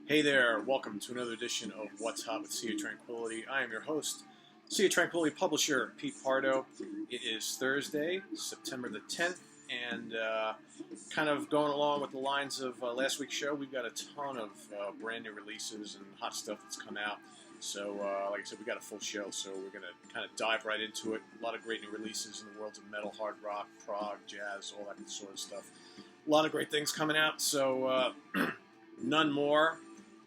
Hey there, welcome to another edition of What's Hot with Sea of Tranquility. I am your host, Sea of Tranquility publisher, Pete Pardo. It is Thursday, September the 10th, and kind of going along with the lines of last week's show, we've got a ton of brand new releases and hot stuff that's come out. So, like I said, we got a full show, so we're going to kind of dive right into it. A lot of great new releases in the worlds of metal, hard rock, prog, jazz, all that sort of stuff. A lot of great things coming out, so none more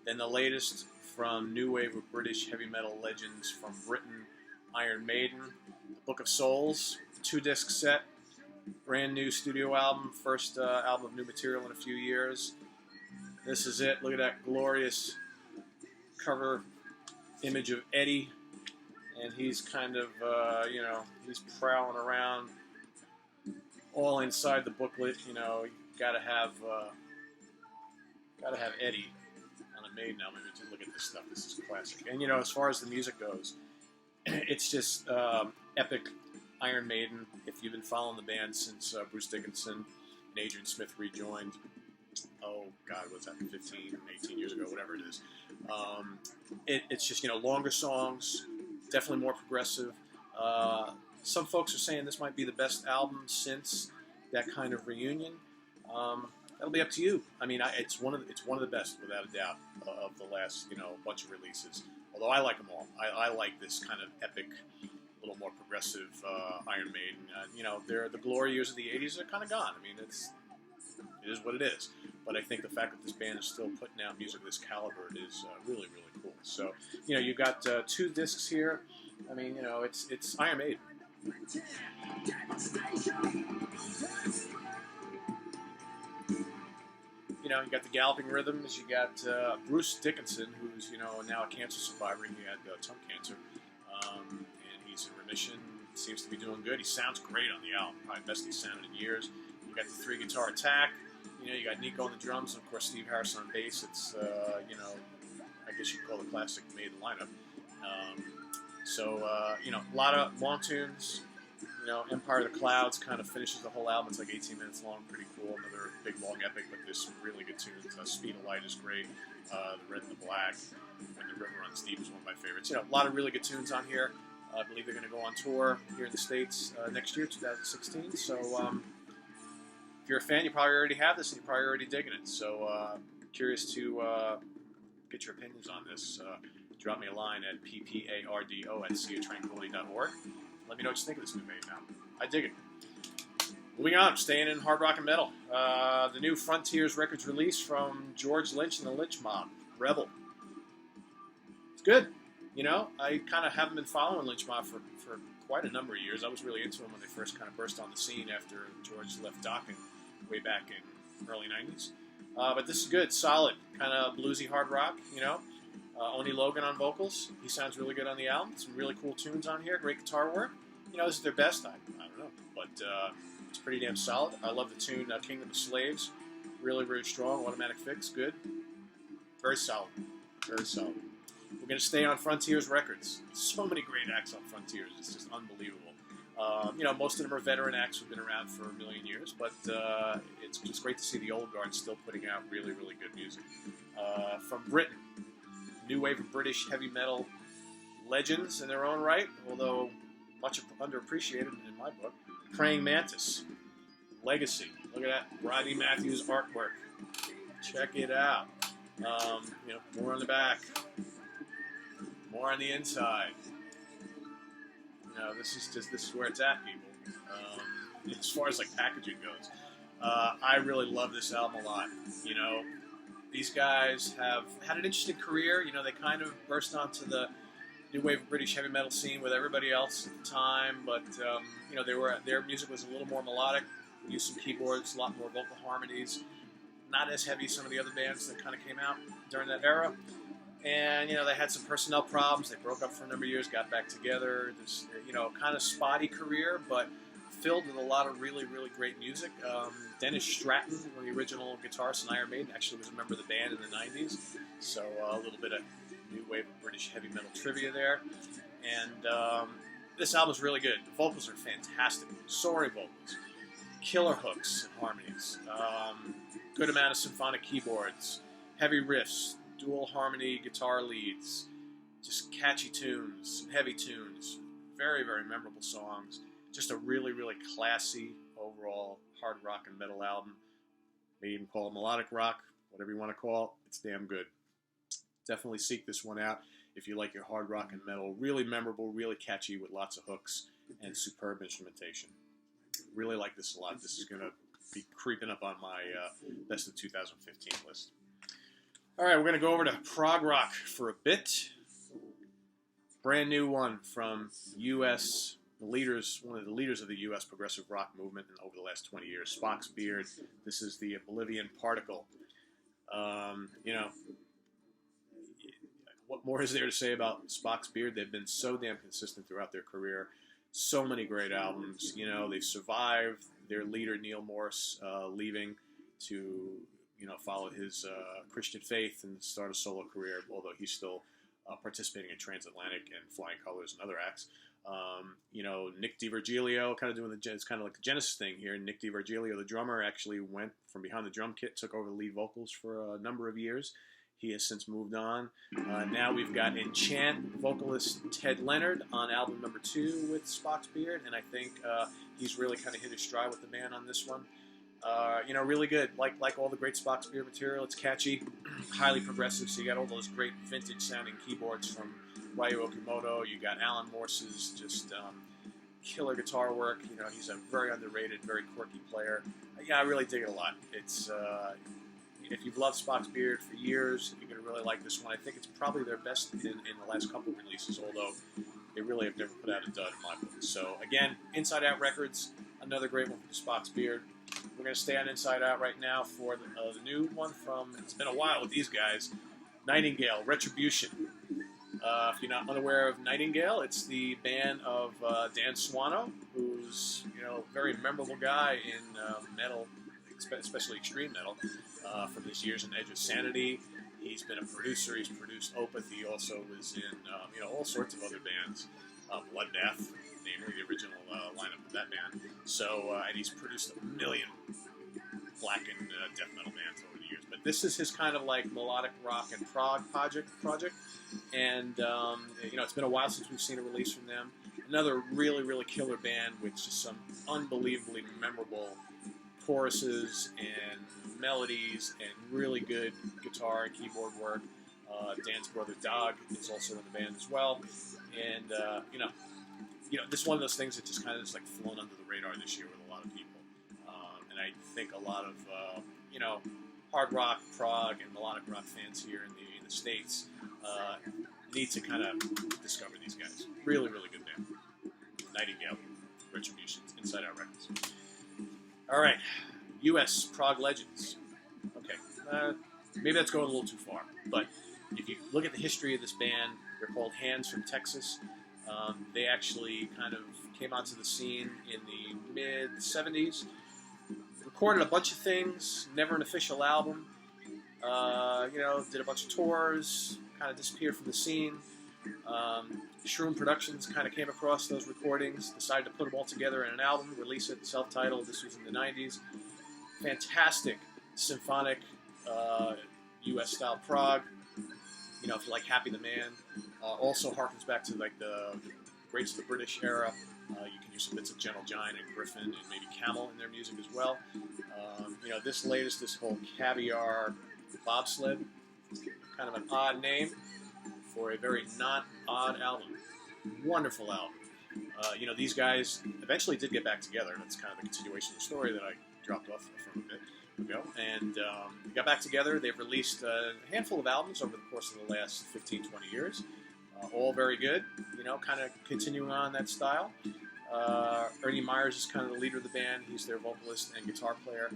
than the latest from new wave of British heavy metal legends from Britain, Iron Maiden, The Book of Souls, 2-disc set, brand new studio album, first album of new material in a few years. This is it. Look at that glorious cover image of Eddie, and he's kind of, he's prowling around all inside the booklet. You know, you gotta have Eddie on a Maiden album to look at this stuff. This is classic. And, you know, as far as the music goes, it's just epic Iron Maiden. If you've been following the band since Bruce Dickinson and Adrian Smith rejoined, oh, God, what's that, 15, 18 years ago, whatever it is. It's just, longer songs, definitely more progressive. Some folks are saying this might be the best album since that kind of reunion. That'll be up to you. I mean, it's one of the best, without a doubt, of the last bunch of releases. Although I like them all. I like this kind of epic, a little more progressive Iron Maiden. They're the glory years of the '80s are kind of gone. I mean, it is what it is. But I think the fact that this band is still putting out music of this caliber is really, really cool. So, you've got 2 discs here. I mean, it's Iron Maiden. You got the galloping rhythms. You got Bruce Dickinson, who's now a cancer survivor. He had tongue cancer, and he's in remission. Seems to be doing good. He sounds great on the album. Probably best he's sounded in years. You got the 3-guitar attack. You got Nico on the drums, and of course Steve Harrison on bass. It's I guess you'd call the classic Maiden lineup. A lot of long tunes. Empire of the Clouds kind of finishes the whole album. It's like 18 minutes long, pretty cool. Another big, long epic, but this really good tunes. Speed of Light is great. The Red and the Black, When the River Runs Deep is one of my favorites. A lot of really good tunes on here. I believe they're going to go on tour here in the States next year, 2016. So if you're a fan, you probably already have this, and you're probably already digging it. So curious to get your opinions on this. Drop me a line at ppardo@seatranquility.org. Let me know what you think of this new Maiden album. I dig it. Moving on, staying in hard rock and metal. The new Frontiers Records release from George Lynch and the Lynch Mob Rebel. It's good. I kind of haven't been following Lynch Mob for quite a number of years. I was really into them when they first kind of burst on the scene after George left Dokken way back in early 90s. But this is good, solid, kind of bluesy hard rock, Oni Logan on vocals. He sounds really good on the album. Some really cool tunes on here. Great guitar work. This is their best. I don't know. But it's pretty damn solid. I love the tune Kingdom of Slaves. Really, really strong. Automatic fix. Good. Very solid. Very solid. We're going to stay on Frontiers Records. So many great acts on Frontiers. It's just unbelievable. Most of them are veteran acts who've been around for a million years. But it's just great to see the old guard still putting out really, really good music. From Britain. New wave of British heavy metal legends in their own right, although much underappreciated in my book. Praying Mantis, Legacy. Look at that, Rodney Matthews artwork. Check it out. More on the back, more on the inside. This is where it's at, people. As far as like packaging goes, I really love this album a lot. These guys have had an interesting career. They kind of burst onto the new wave of British heavy metal scene with everybody else at the time, but their music was a little more melodic. Used some keyboards, a lot more vocal harmonies. Not as heavy as some of the other bands that kind of came out during that era. And they had some personnel problems. They broke up for a number of years, got back together. This kind of spotty career, but filled with a lot of really, really great music. Dennis Stratton, one of the original guitarists in Iron Maiden, actually was a member of the band in the 90s. So a little bit of new wave of British heavy metal trivia there. And this album is really good. The vocals are fantastic. Soaring vocals. Killer hooks and harmonies. Good amount of symphonic keyboards. Heavy riffs. dual harmony guitar leads, just catchy tunes, heavy tunes, very, very memorable songs. Just a really, really classy overall hard rock and metal album. May even call it melodic rock, whatever you want to call it. It's damn good. Definitely seek this one out if you like your hard rock and metal. Really memorable, really catchy with lots of hooks and superb instrumentation. Really like this a lot. This is going to be creeping up on my best of 2015 list. All right, we're going to go over to Prog Rock for a bit. Brand new one from U.S. leaders, one of the leaders of the U.S. progressive rock movement over the last 20 years, Spocks Beard. This is the Bolivian Particle. You know, what more is there to say about Spocks Beard? They've been so damn consistent throughout their career. So many great albums. You know, they've survived their leader, Neal Morse, leaving to, you know, follow his Christian faith and start a solo career, although he's still participating in Transatlantic and Flying Colors and other acts. You know, Nick DiVirgilio, kind of doing it's kind of like the Genesis thing here. Nick DiVirgilio, the drummer, actually went from behind the drum kit, took over the lead vocals for a number of years. He has since moved on. Now we've got Enchant vocalist Ted Leonard on album number 2 with Spocks Beard, and I think he's really kind of hit his stride with the band on this one. You know, really good. Like all the great Spocks Beard material, it's catchy, highly progressive. So you got all those great vintage-sounding keyboards from Ryu Okimoto. You got Alan Morse's just killer guitar work. You know, he's a very underrated, very quirky player. Yeah, I really dig it a lot. It's if you've loved Spocks Beard for years, you're going to really like this one. I think it's probably their best in the last couple of releases, although they really have never put out a dud in my book. So, again, Inside Out Records, another great one for Spocks Beard. We're going to stay on Inside Out right now for the new one from, it's been a while with these guys, Nightingale, Retribution. If you're not unaware of Nightingale, it's the band of Dan Swano, who's, you know, a very memorable guy in metal, especially extreme metal, from his years in Edge of Sanity. He's been a producer. He's produced Opeth. He also was in, you know, all sorts of other bands. Bloodbath, namely the original lineup of that band. So, and he's produced a million black and death metal bands over the years. But this is his kind of like melodic rock and prog project. And, you know, it's been a while since we've seen a release from them. Another really, really killer band with just some unbelievably memorable choruses and melodies and really good guitar and keyboard work. Dan's brother Dog is also in the band as well. And, you know, this is one of those things that just kind of is like flown under the radar this year with a lot of people. And I think a lot of, you know, hard rock, prog, and melodic rock fans here in the States need to kind of discover these guys. Really, really good band. Nightingale, Retributions, Inside Out Records. All right, U.S. prog legends. Okay, maybe that's going a little too far, but if you look at the history of this band, they're called Hands from Texas. They actually kind of came onto the scene in the mid-'70s. Recorded a bunch of things, never an official album. You know, did a bunch of tours, kind of disappeared from the scene. Shroom Productions kind of came across those recordings, decided to put them all together in an album, release it, self-titled. This was in the 90s. Fantastic symphonic U.S.-style prog. You know, if you like Happy the Man. Also harkens back to like the greats of the British era. You can use some bits of Gentle Giant and Griffin and maybe Camel in their music as well. You know, this whole Caviar Bobsled, kind of an odd name for a very not odd album. Wonderful album. You know, these guys eventually did get back together. That's kind of the continuation of the story that I dropped off from a bit ago. And they got back together. They've released a handful of albums over the course of the last 15, 20 years. All very good, you know, kind of continuing on that style. Ernie Myers is kind of the leader of the band. He's their vocalist and guitar player.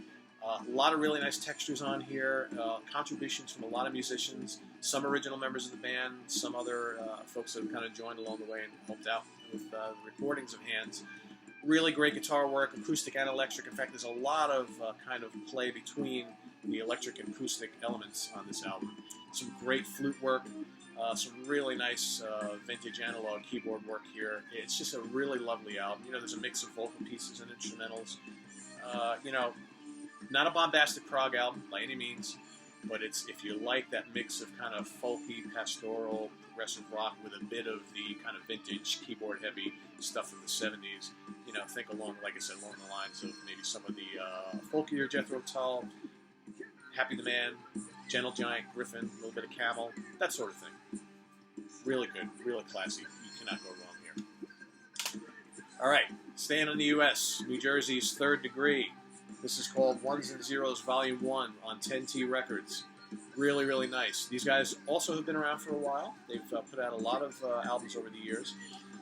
A lot of really nice textures on here, contributions from a lot of musicians, some original members of the band, some other folks that have kind of joined along the way and helped out with the recordings of Hands. Really great guitar work, acoustic and electric. In fact, there's a lot of kind of play between the electric and acoustic elements on this album. Some great flute work, some really nice vintage analog keyboard work here. It's just a really lovely album. You know, there's a mix of vocal pieces and instrumentals. You know, not a bombastic prog album by any means, but it's, if you like that mix of kind of folky, pastoral, progressive rock with a bit of the kind of vintage keyboard-heavy stuff of the 70s, you know, think along, like I said, along the lines of maybe some of the folkier Jethro Tull, Happy the Man, Gentle Giant, Griffin, a little bit of Camel, that sort of thing. Really good, really classy. You cannot go wrong here. All right, staying in the U.S., New Jersey's Third Degree. This is called Ones and Zeros Volume 1 on 10T Records. Really, really nice. These guys also have been around for a while. They've put out a lot of albums over the years.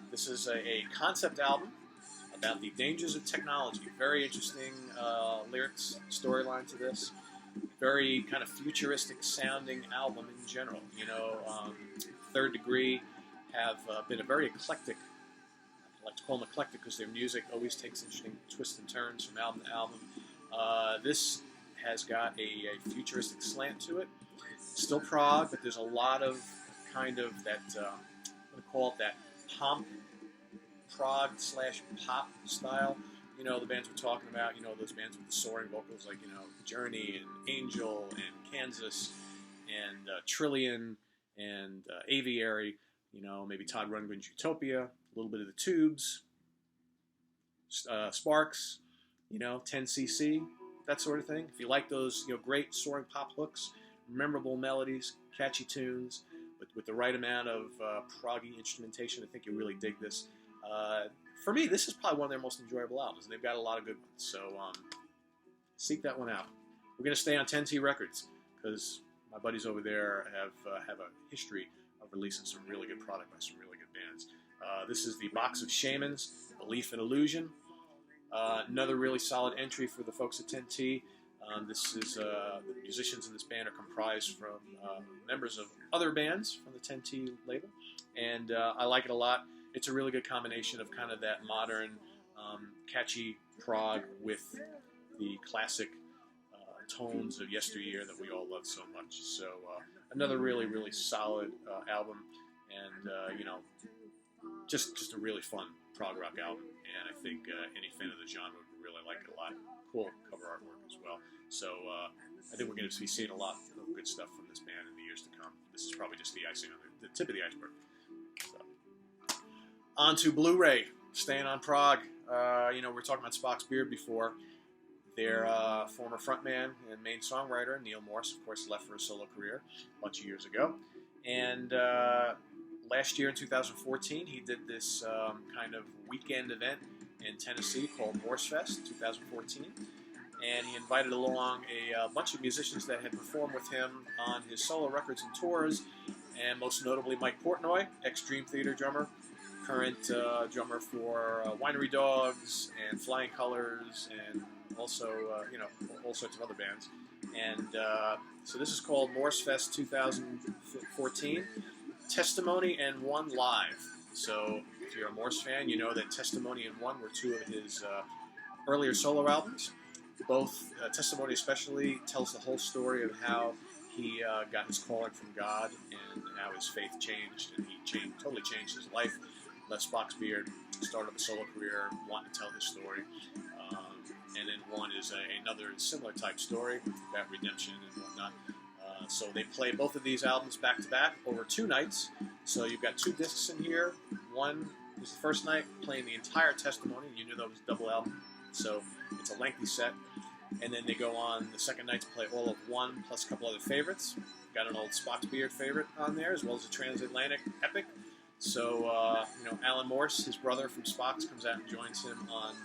This is a concept album about the dangers of technology. Very interesting lyrics, storyline to this. Very kind of futuristic sounding album in general. You know, Third Degree have been a very eclectic, I like to call them eclectic because their music always takes interesting twists and turns from album to album. This has got a futuristic slant to it. Still prog, but there's a lot of kind of that, I'm going to call it that pomp, prog / pop style. You know, the bands we're talking about, you know, those bands with the soaring vocals like, you know, Journey and Angel and Kansas and Trillion and Aviary, you know, maybe Todd Rundgren's Utopia, a little bit of the Tubes, Sparks, you know, 10cc, that sort of thing. If you like those, you know, great soaring pop hooks, memorable melodies, catchy tunes, with the right amount of proggy instrumentation, I think you'll really dig this. For me, this is probably one of their most enjoyable albums. They've got a lot of good ones, so seek that one out. We're going to stay on 10T Records because my buddies over there have a history of releasing some really good product by some really good bands. This is the Box of Shamans, Belief and Illusion. Another really solid entry for the folks at 10T. This is the musicians in this band are comprised from members of other bands from the 10T label, and I like it a lot. It's a really good combination of kind of that modern, catchy prog with the classic tones of yesteryear that we all love so much. So another really, really solid album, and you know, just a really fun prog rock album. And I think any fan of the genre would really like it a lot. Cool cover artwork as well. So I think we're going to be seeing a lot of good stuff from this band in the years to come. This is probably just the icing on the tip of the iceberg. So. On to Blu-ray, staying on prog. You know, we were talking about Spocks Beard before. Their former frontman and main songwriter, Neal Morse, of course, left for a solo career a bunch of years ago. And last year in 2014, he did this kind of weekend event in Tennessee called Morse Fest 2014. And he invited along a bunch of musicians that had performed with him on his solo records and tours, and most notably Mike Portnoy, ex-Dream Theater drummer, current drummer for Winery Dogs and Flying Colors, and also, you know, all sorts of other bands. And so this is called Morse Fest 2014, Testimony and One Live. So if you're a Morse fan, you know that Testimony and One were two of his earlier solo albums. Both, Testimony especially, tells the whole story of how he got his calling from God and how his faith changed, and he totally changed his life. Left Spocks Beard, started a solo career, wanting to tell his story. And then One is another similar type story about redemption and whatnot. So they play both of these albums back to back over 2 nights. So you've got 2 discs in here. One is the first night playing the entire Testimony. You knew that was a double album, so it's a lengthy set. And then they go on the second night to play all of One plus a couple other favorites. Got an old Spocks Beard favorite on there, as well as a transatlantic epic. So, you know, Alan Morse, his brother from Spocks, comes out and joins him on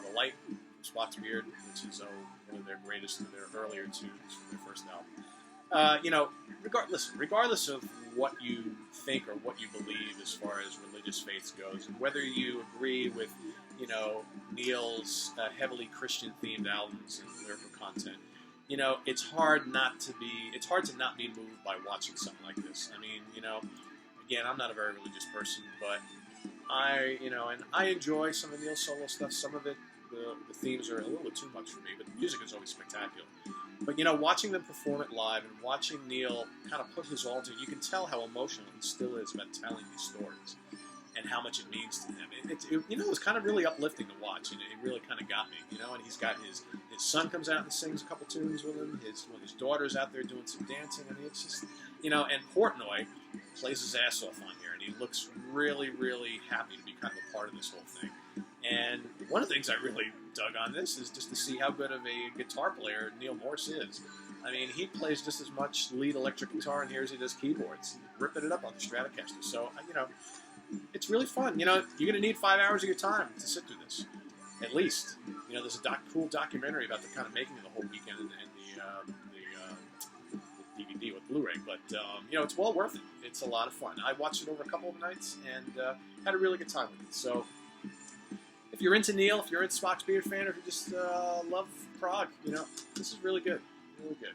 The Light from Spocks Beard, which is one of their greatest of their earlier tunes from their first album. You know, regardless of what you think or what you believe as far as religious faiths goes, and whether you agree with, you know, Neal's heavily Christian-themed albums and lyrical content, you know, it's hard to not be moved by watching something like this. I mean, you know, again, I'm not a very religious person, but I enjoy some of Neal's solo stuff. Some of it, the themes are a little bit too much for me, but the music is always spectacular. But, you know, watching them perform it live and watching Neal kind of put his all into it, you can tell how emotional he still is about telling these stories. and how much it means to him. It was kind of really uplifting to watch, and it really kind of got me, And he's got his son comes out and sings a couple tunes with him. His daughter's out there doing some dancing. I mean, it's just, and Portnoy plays his ass off on here, and he looks really, really happy to be kind of a part of this whole thing. And one of the things I really dug on this is just to see how good of a guitar player Neal Morse is. I mean, he plays just as much lead electric guitar in here as he does keyboards, ripping it up on the Stratocaster. So, it's really fun. You're going to need 5 hours of your time to sit through this, at least. There's a cool documentary about the kind of making of the whole weekend and the DVD with Blu-ray. But, it's well worth it. It's a lot of fun. I watched it over a couple of nights and had a really good time with it. So, if you're into Neal, if you're a Spocks Beard fan, or if you just love prog, this is really good. Really good.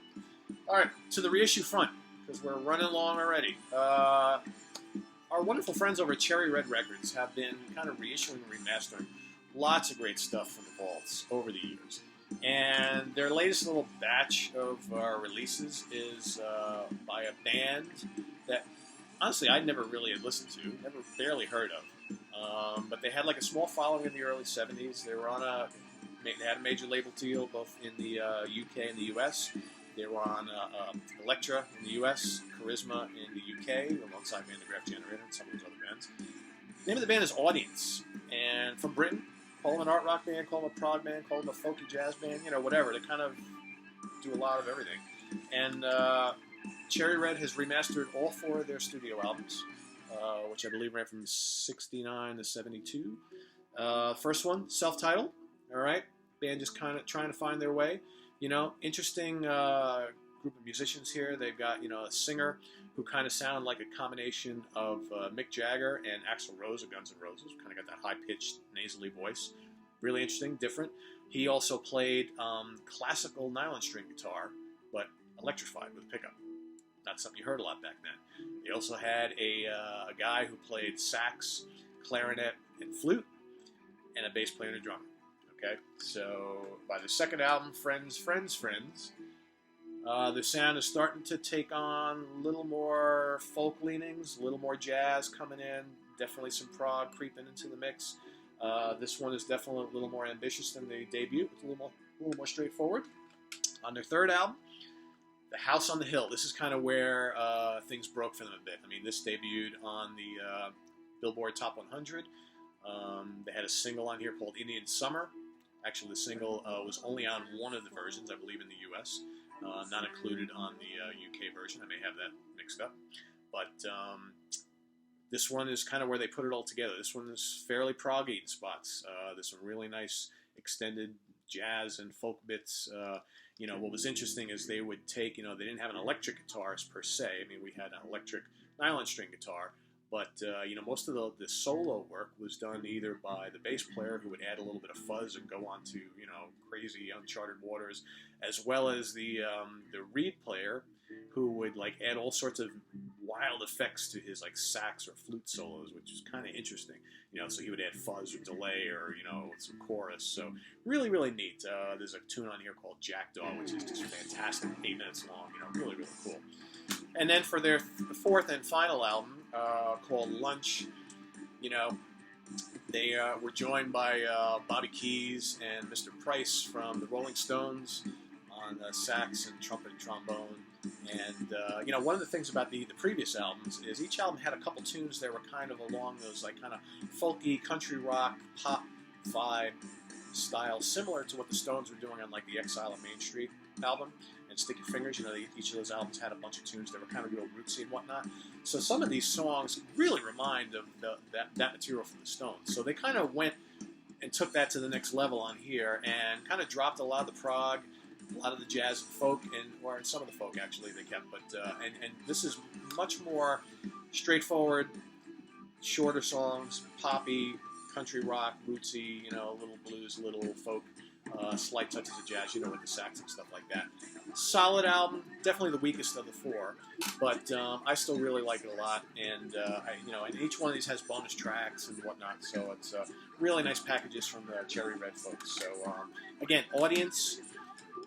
All right, to the reissue front, because we're running along already. Our wonderful friends over at Cherry Red Records have been kind of reissuing and remastering lots of great stuff from the vaults over the years. And their latest little batch of releases is by a band that, honestly, I never really had listened to, barely heard of. But they had like a small following in the early 70s. They had a major label deal both in the UK and the US. They were on Elektra in the US, Charisma in the UK, alongside Mantigraph Generator and some of those other bands. The name of the band is Audience, and from Britain. Call them an art rock band, call them a prog band, call them a folky jazz band, whatever. They kind of do a lot of everything. And Cherry Red has remastered all 4 of their studio albums, which I believe ran from 69 to 72. First one, self-titled, all right? Band just kind of trying to find their way. Interesting group of musicians here. They've got, a singer who kind of sound like a combination of Mick Jagger and Axl Rose of Guns N' Roses. Kind of got that high-pitched, nasally voice. Really interesting, different. He also played classical nylon string guitar, but electrified with a pickup. Not something you heard a lot back then. They also had a guy who played sax, clarinet, and flute, and a bass player and a drummer. Okay, so by the second album, Friends, the sound is starting to take on a little more folk leanings, a little more jazz coming in, definitely some prog creeping into the mix. This one is definitely a little more ambitious than the debut. It's a little more straightforward. On their third album, The House on the Hill. This is kind of where things broke for them a bit. I mean, this debuted on the Billboard Top 100. They had a single on here called Indian Summer. Actually, the single was only on one of the versions, I believe, in the U.S., not included on the UK version. I may have that mixed up. But this one is kind of where they put it all together. This one is fairly proggy in spots. There's some really nice extended jazz and folk bits. What was interesting is they would take, they didn't have an electric guitarist per se. I mean, we had an electric nylon string guitar. But, most of the solo work was done either by the bass player, who would add a little bit of fuzz and go on to, crazy uncharted waters, as well as the reed player, who would, add all sorts of wild effects to his, sax or flute solos, which is kind of interesting. So he would add fuzz or delay or, some chorus. So really, really neat. There's a tune on here called Jackdaw, which is just fantastic, 8 minutes long, really, really cool. And then for their fourth and final album, called Lunch, they were joined by Bobby Keys and Mr. Price from the Rolling Stones on sax and trumpet and trombone. And, one of the things about the previous albums is each album had a couple tunes that were kind of along those, kind of folky, country rock, pop vibe style, similar to what the Stones were doing on, the Exile on Main Street album. And Sticky Fingers, each of those albums had a bunch of tunes that were kind of real rootsy and whatnot. So some of these songs really remind of that material from the Stones. So they kind of went and took that to the next level on here and kind of dropped a lot of the prog, a lot of the jazz and folk, or some of the folk actually they kept. But and this is much more straightforward, shorter songs, poppy, country rock, rootsy, a little blues, a little folk. Slight touches of jazz, with the sax and stuff like that. Solid album, definitely the weakest of the 4, but I still really like it a lot. And and each one of these has bonus tracks and whatnot. So it's really nice packages from the Cherry Red folks. So again, Audience.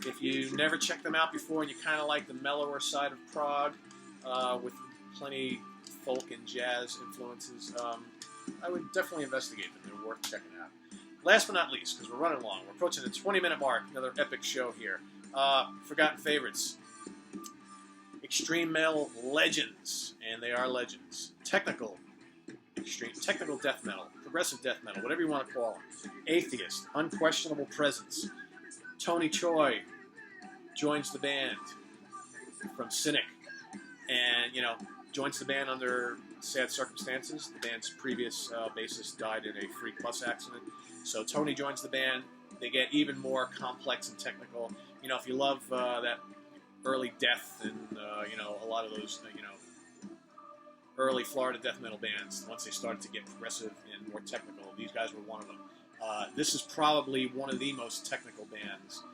If you never checked them out before and you kind of like the mellower side of prog with plenty folk and jazz influences, I would definitely investigate them. They're worth checking out. Last but not least, because we're running long, we're approaching the 20-minute mark. Another epic show here. Forgotten favorites. Extreme metal legends, and they are legends. Technical death metal, progressive death metal, whatever you want to call them. Atheist, unquestionable presence. Tony Choi joins the band from Cynic, and joins the band under sad circumstances. The band's previous bassist died in a freak bus accident, so Tony joins the band. They get even more complex and technical. If you love that early death and a lot of those early Florida death metal bands, once they started to get progressive and more technical, these guys were one of them. This is probably one of the most technical bands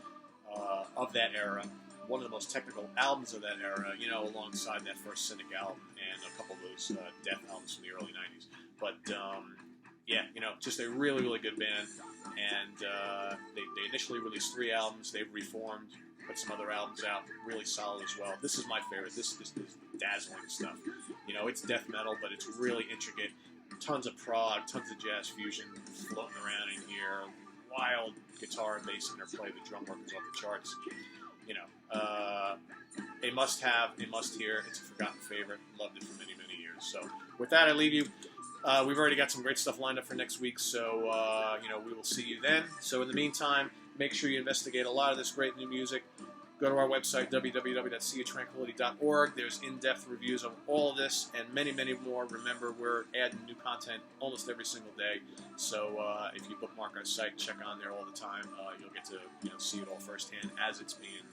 of that era, one of the most technical albums of that era, alongside that first Cynic album and a couple of those death albums from the early 90s. But, just a really, really good band. And they initially released 3 albums. They've reformed, put some other albums out, really solid as well. This is my favorite. This is dazzling stuff. It's death metal, but it's really intricate. Tons of prog, tons of jazz fusion floating around in here. Wild guitar and bass in there play. The drum work is off the charts. A must-have, a must-hear. It's a forgotten favorite. Loved it for many, many years. So with that, I leave you. We've already got some great stuff lined up for next week, so we will see you then. So in the meantime, make sure you investigate a lot of this great new music. Go to our website, www.seatranquility.org. There's in-depth reviews of all of this and many, many more. Remember, we're adding new content almost every single day. So if you bookmark our site, check on there all the time. You'll get to see it all firsthand as it's being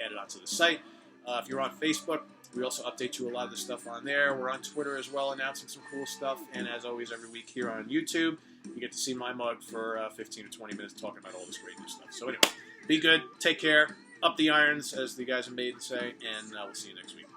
added onto the site. If you're on Facebook, we also update you a lot of the stuff on there. We're on Twitter as well, announcing some cool stuff. And as always, every week here on YouTube, you get to see my mug for 15 to 20 minutes talking about all this great new stuff. So anyway, be good, take care, up the irons, as the guys in Maiden say, and we'll see you next week.